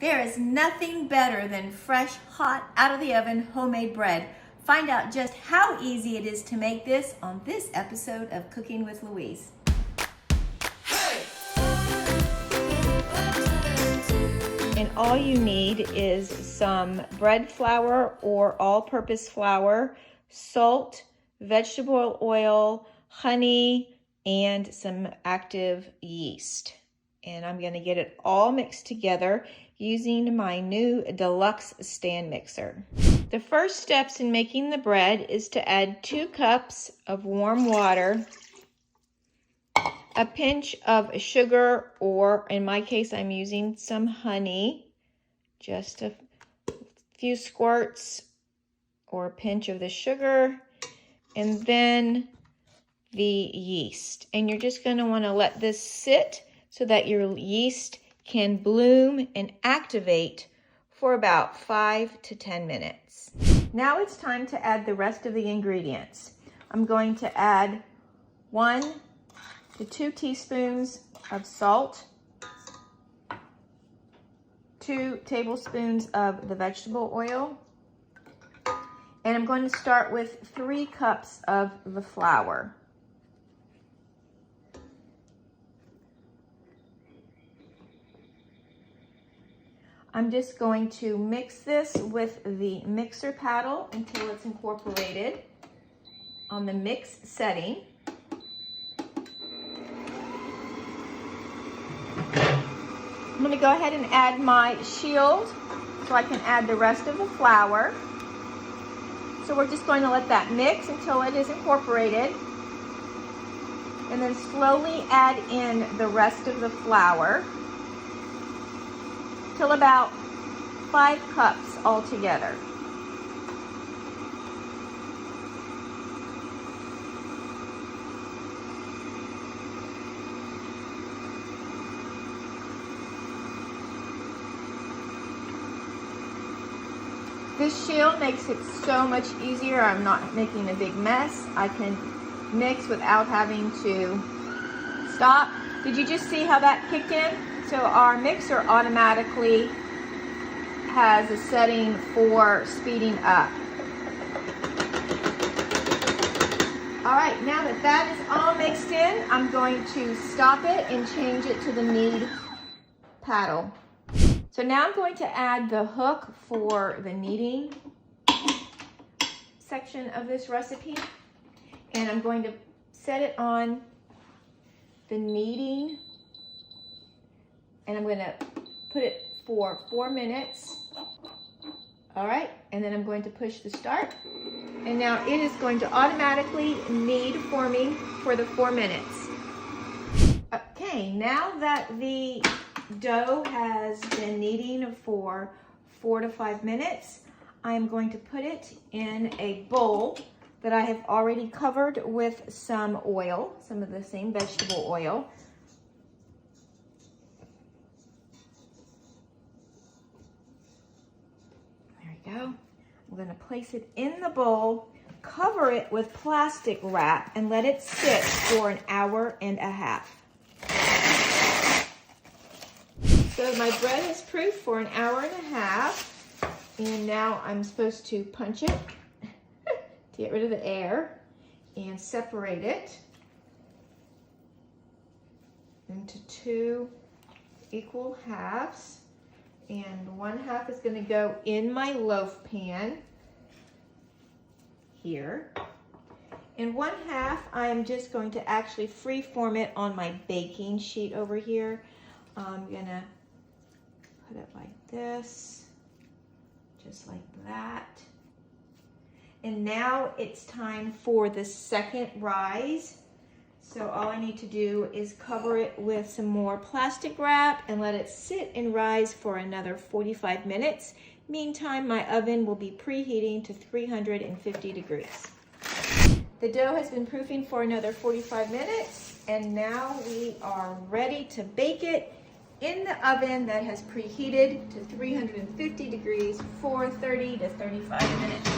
There is nothing better than fresh, hot, out of the oven homemade bread. Find out just how easy it is to make this on this episode of Cooking with Louise. And all you need is some bread flour or all-purpose flour, salt, vegetable oil, honey, and some active yeast. And I'm going to get it all mixed together using my new Deluxe stand mixer. The first steps in making the bread is to add 2 cups of warm water, a pinch of sugar, or in my case I'm using some honey, just a few squirts or a pinch of the sugar, and then the yeast. And you're just going to want to let this sit so that your yeast can bloom and activate for about 5 to 10 minutes. Now it's time to add the rest of the ingredients. I'm going to add 1 to 2 teaspoons of salt, 2 tablespoons of the vegetable oil, and I'm going to start with 3 cups of the flour. I'm just going to mix this with the mixer paddle until it's incorporated on the mix setting. I'm going to go ahead and add my shield so I can add the rest of the flour. So we're just going to let that mix until it is incorporated, and then slowly add in the rest of the flour till about 5 cups altogether. This shield makes it so much easier. I'm not making a big mess. I can mix without having to stop. Did you just see how that kicked in? So our mixer automatically has a setting for speeding up. All right, now that that is all mixed in, I'm going to stop it and change it to the knead paddle. So now I'm going to add the hook for the kneading section of this recipe, and I'm going to set it on the kneading, and I'm going to put it for 4 minutes. All right, and then I'm going to push the start, and now it is going to automatically knead for me for the 4 minutes. Okay, now that the dough has been kneading for 4 to 5 minutes, I'm going to put it in a bowl that I have already covered with some oil, some of the same vegetable oil. There we go. I'm going to place it in the bowl, cover it with plastic wrap, and let it sit for an hour and a half. So my bread is proofed for an hour and a half, and now I'm supposed to punch it to get rid of the air and separate it into 2 equal halves, and 1 half is going to go in my loaf pan here, and 1 half I'm just going to actually freeform it on my baking sheet over here. I'm going to put it like this, just like that. And now it's time for the second rise. So all I need to do is cover it with some more plastic wrap and let it sit and rise for another 45 minutes. Meantime, my oven will be preheating to 350 degrees. The dough has been proofing for another 45 minutes, and now we are ready to bake it in the oven that has preheated to 350 degrees for 30 to 35 minutes.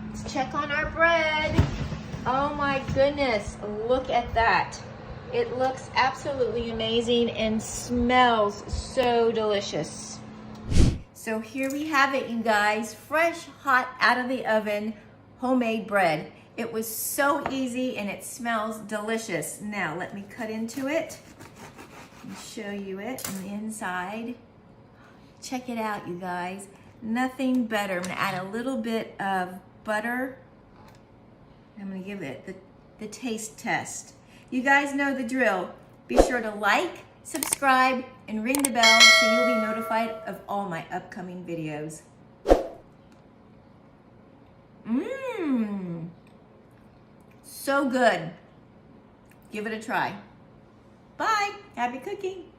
Let's check on our bread. Oh my goodness, look at that. It looks absolutely amazing and smells so delicious. So here we have it, you guys. Fresh, hot, out of the oven, homemade bread. It was so easy and it smells delicious. Now let me cut into it and show you it on the inside. Check it out, you guys. Nothing better. I'm gonna add a little bit of butter. I'm gonna give it the taste test. You guys know the drill. Be sure to like, subscribe, and ring the bell so you'll be notified of all my upcoming videos. Mmm, so good. Give it a try. Bye, happy cooking.